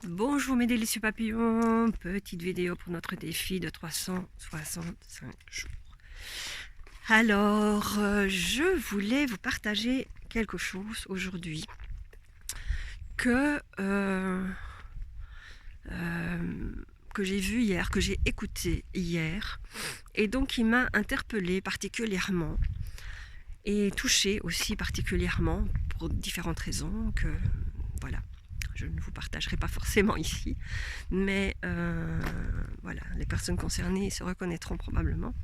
Bonjour mes délicieux papillons, petite vidéo pour notre défi de 365 jours. Alors, je voulais vous partager quelque chose aujourd'hui que j'ai vu hier, que j'ai écouté hier, et donc qui m'a interpellée particulièrement et touchée aussi particulièrement pour différentes raisons que voilà. Je ne vous partagerai pas forcément ici, mais voilà, les personnes concernées se reconnaîtront probablement.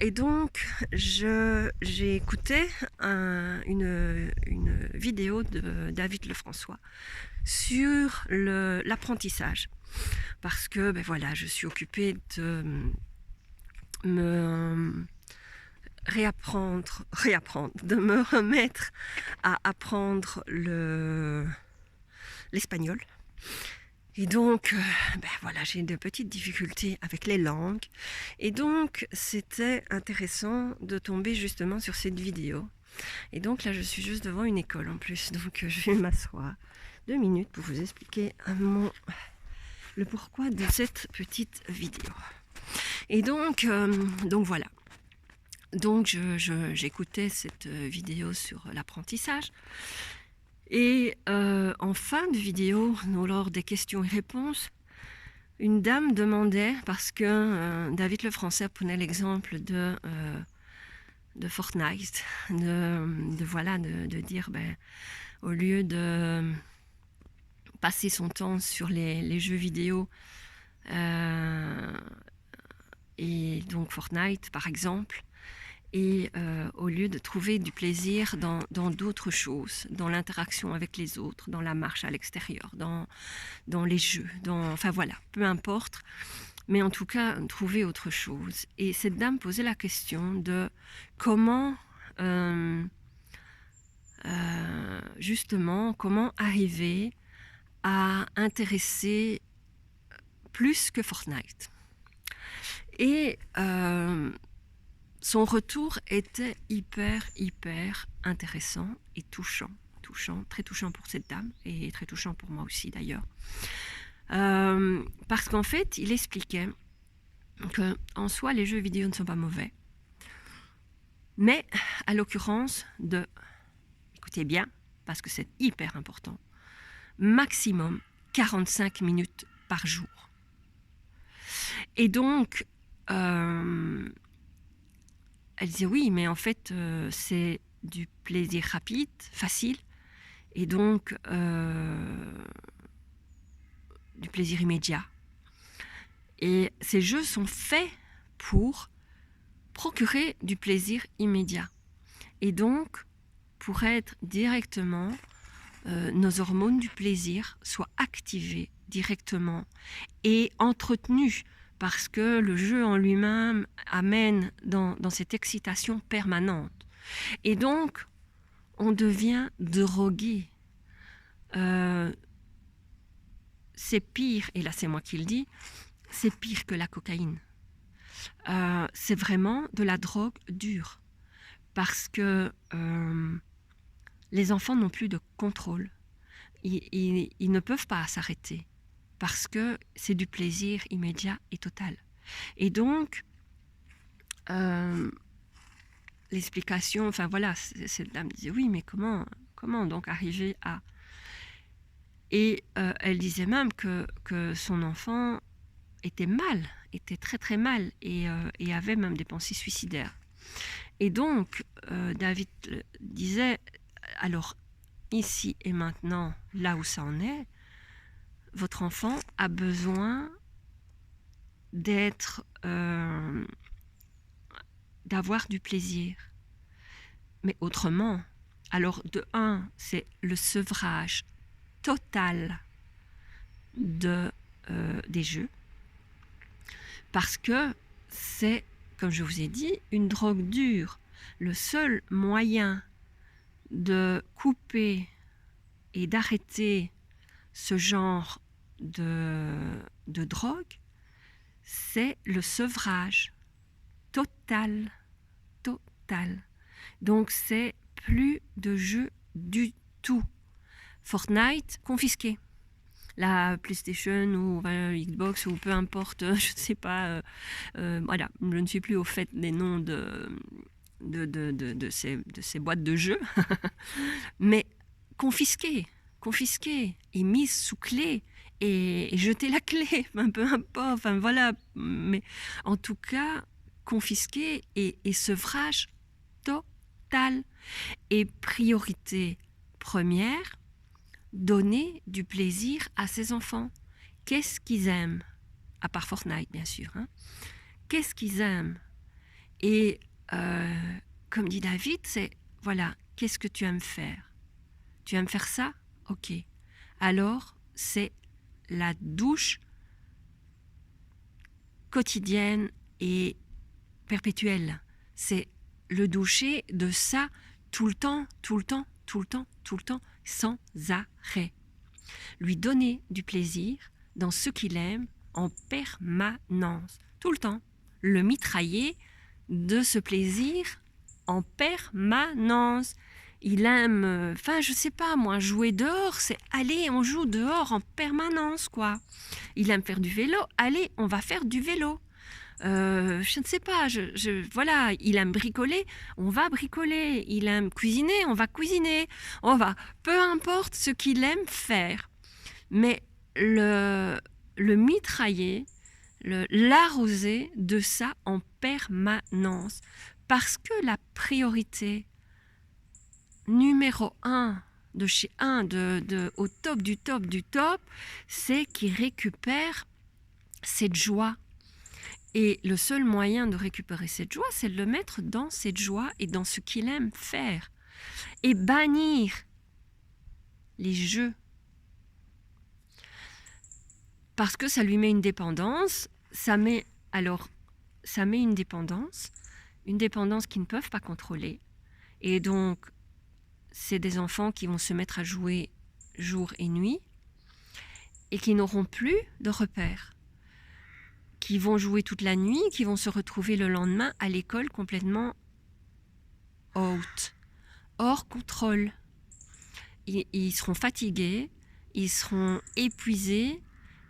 Et donc, j'ai écouté une vidéo de David Lefrançois sur l'apprentissage, parce que ben voilà, je suis occupée de me réapprendre, de me remettre à apprendre l'espagnol. Et donc, ben voilà, j'ai de petites difficultés avec les langues. Et donc, c'était intéressant de tomber justement sur cette vidéo. Et donc là, je suis juste devant une école en plus. Donc, je vais m'asseoir 2 minutes pour vous expliquer le pourquoi de cette petite vidéo. Et donc voilà. Donc, j'écoutais cette vidéo sur l'apprentissage. Et en fin de vidéo, lors des questions et réponses, une dame demandait, parce que David Lefrançois prenait l'exemple de Fortnite, de dire, ben, au lieu de passer son temps sur les jeux vidéo, et donc Fortnite par exemple, et au lieu de trouver du plaisir dans d'autres choses, dans l'interaction avec les autres, dans la marche à l'extérieur, dans les jeux, enfin voilà, peu importe, mais en tout cas trouver autre chose. Et cette dame posait la question de comment justement, comment arriver à intéresser plus que Fortnite. Et son retour était hyper intéressant et touchant, très touchant pour cette dame et très touchant pour moi aussi d'ailleurs. Parce qu'en fait, il expliquait que en soi, les jeux vidéo ne sont pas mauvais, mais à l'occurrence de, écoutez bien, parce que c'est hyper important, maximum 45 minutes par jour. Et donc, elle disait oui, mais en fait, c'est du plaisir rapide, facile, et donc du plaisir immédiat. Et ces jeux sont faits pour procurer du plaisir immédiat. Et donc, pour être directement, nos hormones du plaisir soient activées directement et entretenues, parce que le jeu en lui-même amène dans cette excitation permanente. Et donc, on devient drogué. C'est pire, et là c'est moi qui le dis, c'est pire que la cocaïne. C'est vraiment de la drogue dure, parce que les enfants n'ont plus de contrôle. Ils ne peuvent pas s'arrêter, parce que c'est du plaisir immédiat et total. Et donc, l'explication, enfin voilà, cette dame disait oui, mais comment donc arriver à... Et elle disait même que son enfant était mal, était très mal, et avait même des pensées suicidaires. Et donc, David disait, alors ici et maintenant, là où ça en est, votre enfant a besoin d'avoir du plaisir. Mais autrement, alors de un, c'est le sevrage total des jeux, parce que c'est, comme je vous ai dit, une drogue dure. Le seul moyen de couper et d'arrêter ce genre de drogue, c'est le sevrage total. Donc c'est plus de jeu du tout. Fortnite, confisqué. La PlayStation ou Xbox ou peu importe, je ne sais pas, voilà, je ne suis plus au fait des noms de ces boîtes de jeux, mais confisquée et mise sous clé et jeter la clé, peu importe, enfin voilà, mais en tout cas confisquée et sevrage total. Et priorité première, donner du plaisir à ses enfants. Qu'est-ce qu'ils aiment? À part Fortnite, bien sûr. Hein. Qu'est-ce qu'ils aiment? Et comme dit David, c'est, voilà, qu'est-ce que tu aimes faire? Tu aimes faire ça? Ok. Alors, c'est la douche quotidienne et perpétuelle. C'est le doucher de ça tout le temps, sans arrêt. Lui donner du plaisir dans ce qu'il aime en permanence, tout le temps. Le mitrailler de ce plaisir en permanence. Il aime, je sais pas moi, jouer dehors, c'est allez, on joue dehors en permanence, quoi. Il aime faire du vélo, allez, on va faire du vélo. Je ne sais pas, voilà, il aime bricoler, on va bricoler. Il aime cuisiner, on va cuisiner. Peu importe ce qu'il aime faire. Mais le mitrailler, l'arroser de ça en permanence. Parce que la priorité numéro 1 de chez au top du top, c'est qu'il récupère cette joie. Et le seul moyen de récupérer cette joie, c'est de le mettre dans cette joie et dans ce qu'il aime faire. Et bannir les jeux. Parce que ça lui met une dépendance, ça met une dépendance qu'ils ne peuvent pas contrôler. Et donc, c'est des enfants qui vont se mettre à jouer jour et nuit et qui n'auront plus de repères. Qui vont jouer toute la nuit, qui vont se retrouver le lendemain à l'école complètement hors contrôle. Ils seront fatigués, ils seront épuisés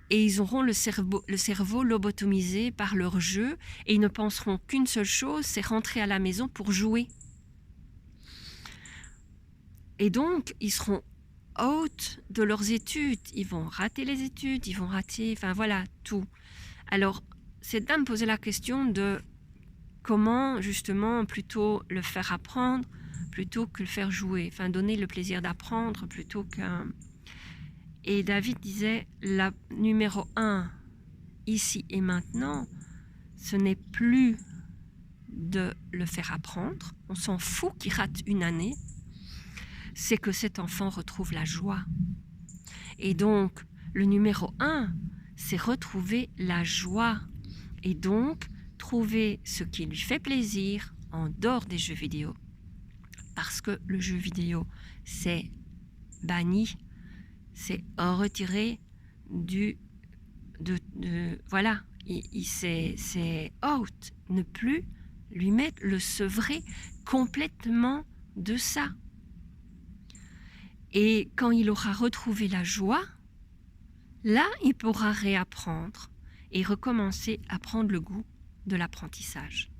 et ils auront le cerveau lobotomisé par leur jeu et ils ne penseront qu'une seule chose, c'est rentrer à la maison pour jouer. Et donc, ils seront out de leurs études, ils vont rater les études, ils vont rater, tout. Alors, c'est de me poser la question de comment, justement, plutôt le faire apprendre, plutôt que le faire jouer. Donner le plaisir d'apprendre plutôt qu'un... Et David disait, la numéro 1, ici et maintenant, ce n'est plus de le faire apprendre. On s'en fout qu'il rate une année. C'est que cet enfant retrouve la joie. Et donc, le numéro 1, c'est retrouver la joie. Et donc, trouver ce qui lui fait plaisir en dehors des jeux vidéo. Parce que le jeu vidéo, c'est banni, c'est retiré c'est out, ne plus lui mettre, le sevrer complètement de ça. Et quand il aura retrouvé la joie, là, il pourra réapprendre et recommencer à prendre le goût de l'apprentissage.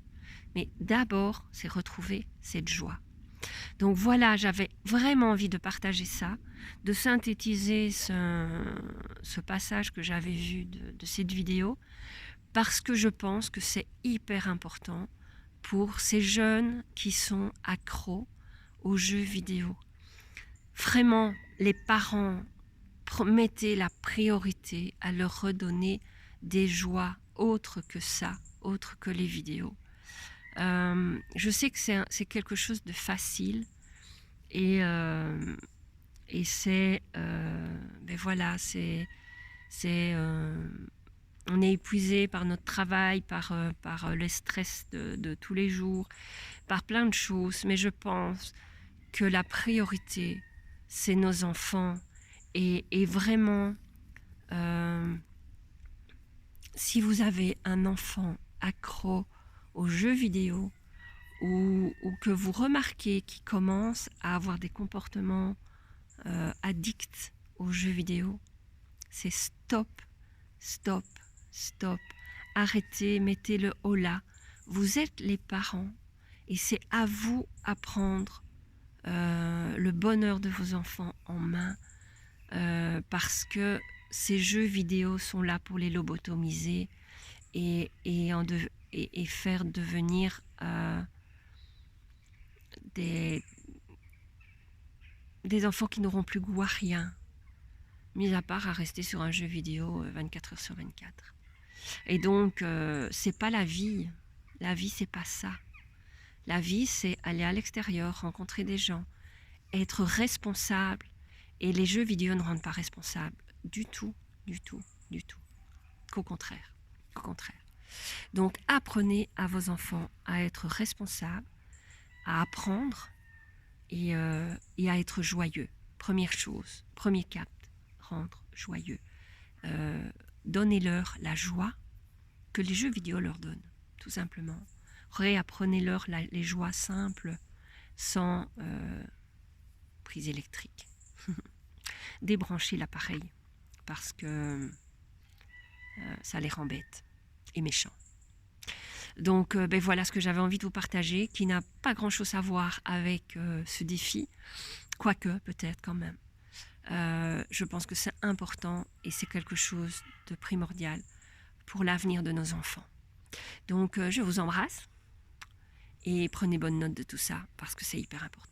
Mais d'abord, c'est retrouver cette joie. Donc voilà, j'avais vraiment envie de partager ça, de synthétiser ce passage que j'avais vu de cette vidéo, parce que je pense que c'est hyper important pour ces jeunes qui sont accros aux jeux vidéo. Vraiment, les parents, mettez la priorité à leur redonner des joies autres que ça, autres que les vidéos. Je sais que c'est quelque chose de facile et c'est on est épuisé par notre travail, par le stress de tous les jours, par plein de choses, mais je pense que la priorité, c'est nos enfants et vraiment, si vous avez un enfant accro aux jeux vidéo ou que vous remarquez qu'il commence à avoir des comportements addicts aux jeux vidéo, c'est stop, stop, stop. Arrêtez, mettez le holà. Vous êtes les parents et c'est à vous à prendre le bonheur de vos enfants en main parce que ces jeux vidéo sont là pour les lobotomiser et faire devenir des enfants qui n'auront plus goût à rien, mis à part à rester sur un jeu vidéo 24 heures sur 24. Et donc, c'est pas la vie. La vie, c'est pas ça. La vie, c'est aller à l'extérieur, rencontrer des gens, être responsable. Et les jeux vidéo ne rendent pas responsable du tout, du tout, du tout. Qu'au contraire, au contraire. Donc, apprenez à vos enfants à être responsables, à apprendre et à être joyeux. Première chose, premier cap, rendre joyeux. Donnez-leur la joie que les jeux vidéo leur donnent, tout simplement. Réapprenez-leur les joies simples, sans prise électrique. Débranchez l'appareil, parce que ça les rend bêtes et méchants. Donc voilà ce que j'avais envie de vous partager, qui n'a pas grand-chose à voir avec ce défi, quoique peut-être quand même. Je pense que c'est important et c'est quelque chose de primordial pour l'avenir de nos enfants. Donc je vous embrasse et prenez bonne note de tout ça parce que c'est hyper important.